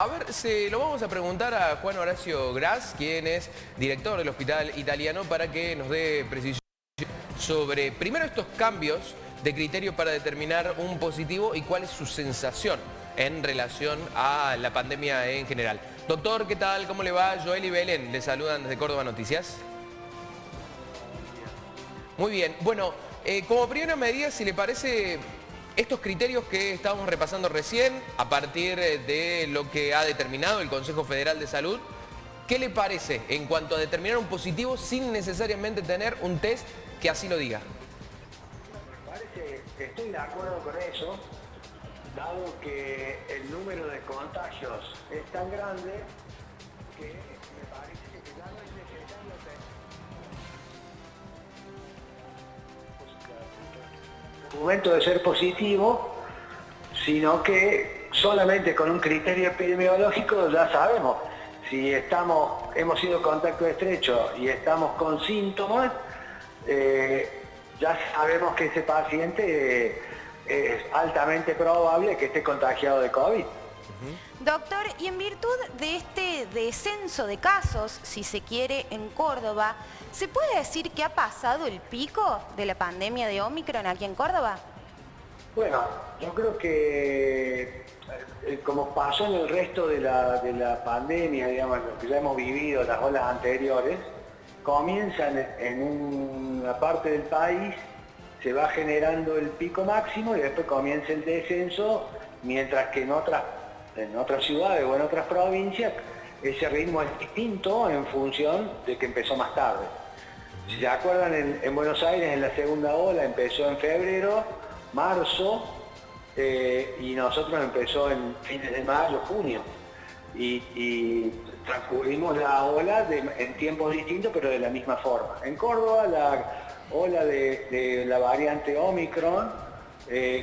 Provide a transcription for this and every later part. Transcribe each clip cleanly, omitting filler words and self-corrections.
A ver, se lo vamos a preguntar a Juan Horacio Gras, quien es director del Hospital Italiano, para que nos dé precisión sobre, primero, estos cambios de criterio para determinar un positivo y cuál es su sensación en relación a la pandemia en general. Doctor, ¿qué tal? ¿Cómo le va? Joel y Belén le saludan desde Córdoba Noticias. Muy bien. Bueno, como primera medida, si le parece, estos criterios que estábamos repasando recién, a partir de lo que ha determinado el Consejo Federal de Salud, ¿qué le parece en cuanto a determinar un positivo sin necesariamente tener un test que así lo diga? Me parece que estoy de acuerdo con eso, dado que el número de contagios es tan grande que me parece que ya no es necesario tener el momento de ser positivo, sino que solamente con un criterio epidemiológico ya sabemos si hemos sido contacto estrecho y estamos con síntomas. Ya sabemos que ese paciente es altamente probable que esté contagiado de COVID. Doctor, y en virtud de este descenso de casos, si se quiere, en Córdoba, ¿se puede decir que ha pasado el pico de la pandemia de Omicron aquí en Córdoba? Bueno, yo creo que como pasó en el resto de la pandemia, digamos, lo que ya hemos vivido, las olas anteriores, comienzan en una parte del país, se va generando el pico máximo y después comienza el descenso, mientras que en otras ciudades o en otras provincias ese ritmo es distinto en función de que empezó más tarde. Si se acuerdan, en Buenos Aires en la segunda ola empezó en febrero, marzo, y nosotros empezó en fines de mayo, junio. Y transcurrimos la ola en tiempos distintos, pero de la misma forma. En Córdoba, la ola de la variante Omicron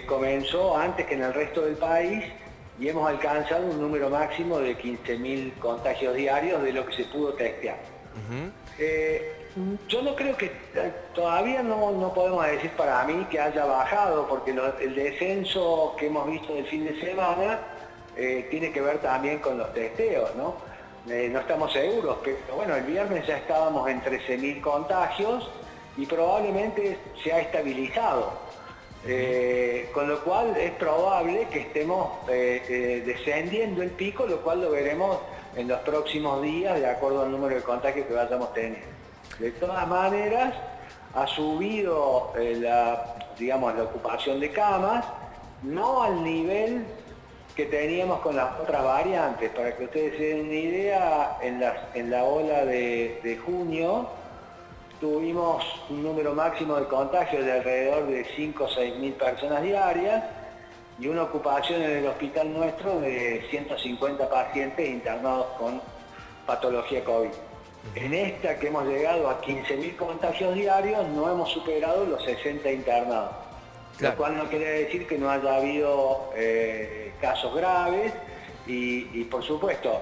comenzó antes que en el resto del país y hemos alcanzado un número máximo de 15.000 contagios diarios de lo que se pudo testear. Yo no creo que, todavía no podemos decir para mí que haya bajado, porque el descenso que hemos visto del fin de semana tiene que ver también con los testeos, ¿no? No estamos seguros, pero bueno, el viernes ya estábamos en 13.000 contagios y probablemente se ha estabilizado. Con lo cual es probable que estemos descendiendo el pico, lo cual lo veremos en los próximos días de acuerdo al número de contagios que vayamos teniendo. De todas maneras, ha subido la ocupación de camas, no al nivel que teníamos con las otras variantes. Para que ustedes se den una idea, en la ola de junio tuvimos un número máximo de contagios de alrededor de 5 o 6.000 personas diarias y una ocupación en el hospital nuestro de 150 pacientes internados con patología COVID. En esta, que hemos llegado a 15.000 contagios diarios, no hemos superado los 60 internados. Claro. Lo cual no quiere decir que no haya habido casos graves y por supuesto,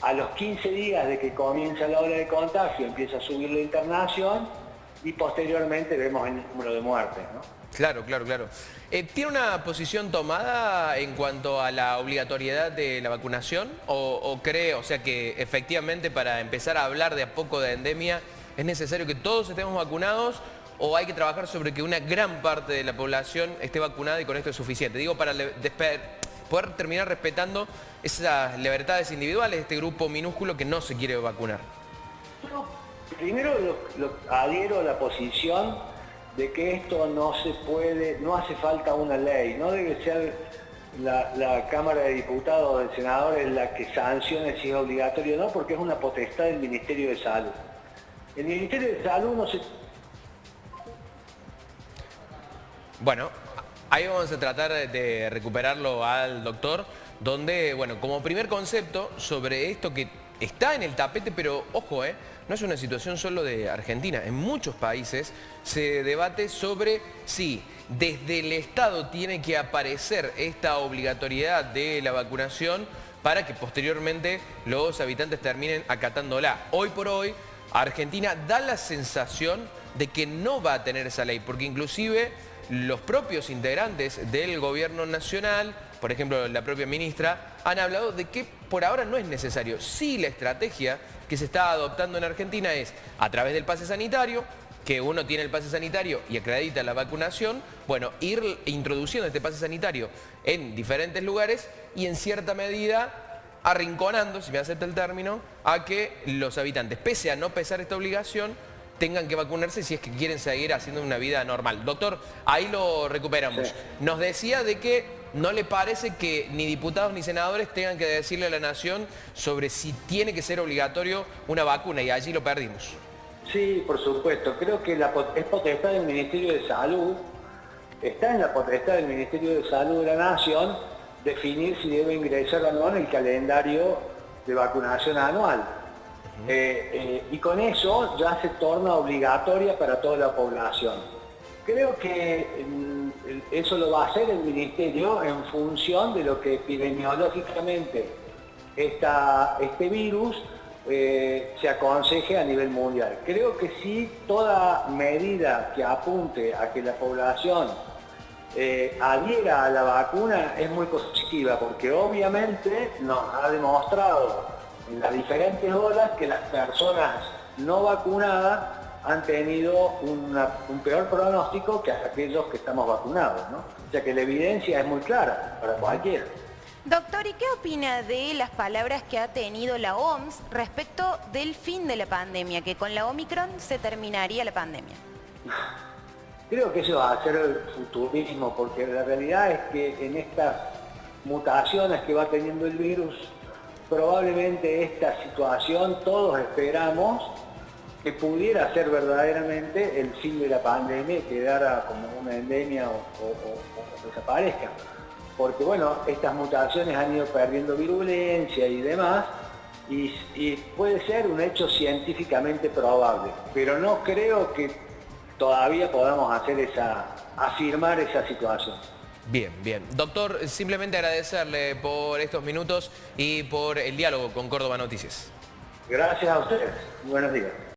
a los 15 días de que comienza la ola de contagio empieza a subir la internación y posteriormente vemos el número de muertes, ¿no? Claro. ¿Tiene una posición tomada en cuanto a la obligatoriedad de la vacunación? ¿O cree, o sea, que efectivamente para empezar a hablar de a poco de endemia es necesario que todos estemos vacunados? ¿O hay que trabajar sobre que una gran parte de la población esté vacunada y con esto es suficiente? Digo, para poder terminar respetando esas libertades individuales de este grupo minúsculo que no se quiere vacunar. Yo primero adhiero a la posición de que esto no hace falta una ley, no debe ser la Cámara de Diputados o de Senadores la que sancione si es obligatorio o no, porque es una potestad del Ministerio de Salud. El Ministerio de Salud no se... Bueno, ahí vamos a tratar de recuperarlo al doctor, donde, bueno, como primer concepto sobre esto que está en el tapete, pero ojo, no es una situación solo de Argentina. En muchos países se debate sobre si desde el Estado tiene que aparecer esta obligatoriedad de la vacunación para que posteriormente los habitantes terminen acatándola. Hoy por hoy, Argentina da la sensación de que no va a tener esa ley, porque inclusive los propios integrantes del gobierno nacional, por ejemplo la propia ministra, han hablado de que por ahora no es necesario. Sí, la estrategia que se está adoptando en Argentina es a través del pase sanitario, que uno tiene el pase sanitario y acredita la vacunación, bueno, ir introduciendo este pase sanitario en diferentes lugares y en cierta medida arrinconando, si me acepta el término, a que los habitantes, pese a no pesar esta obligación, tengan que vacunarse si es que quieren seguir haciendo una vida normal. Doctor, ahí lo recuperamos. Sí. Nos decía de que no le parece que ni diputados ni senadores tengan que decirle a la nación sobre si tiene que ser obligatorio una vacuna, y allí lo perdimos. Sí, por supuesto. Creo que es potestad del Ministerio de Salud, está en la potestad del Ministerio de Salud de la Nación definir si debe ingresar o no en el calendario de vacunación anual. Y con eso ya se torna obligatoria para toda la población. Creo que eso lo va a hacer el Ministerio en función de lo que epidemiológicamente este virus se aconseje a nivel mundial. Creo que sí, toda medida que apunte a que la población adhiera a la vacuna es muy positiva, porque obviamente nos ha demostrado en las diferentes olas que las personas no vacunadas han tenido un peor pronóstico que aquellos que estamos vacunados, ¿no? O sea que la evidencia es muy clara para cualquiera. Doctor, ¿y qué opina de las palabras que ha tenido la OMS respecto del fin de la pandemia, que con la Omicron se terminaría la pandemia? Creo que eso va a ser el futurismo, porque la realidad es que en estas mutaciones que va teniendo el virus, probablemente esta situación todos esperamos que pudiera ser verdaderamente el fin de la pandemia y quedara como una endemia o desaparezca. Porque bueno, estas mutaciones han ido perdiendo virulencia y demás, y puede ser un hecho científicamente probable, pero no creo que todavía podamos afirmar esa situación. Bien, bien. Doctor, simplemente agradecerle por estos minutos y por el diálogo con Córdoba Noticias. Gracias a ustedes. Buenos días.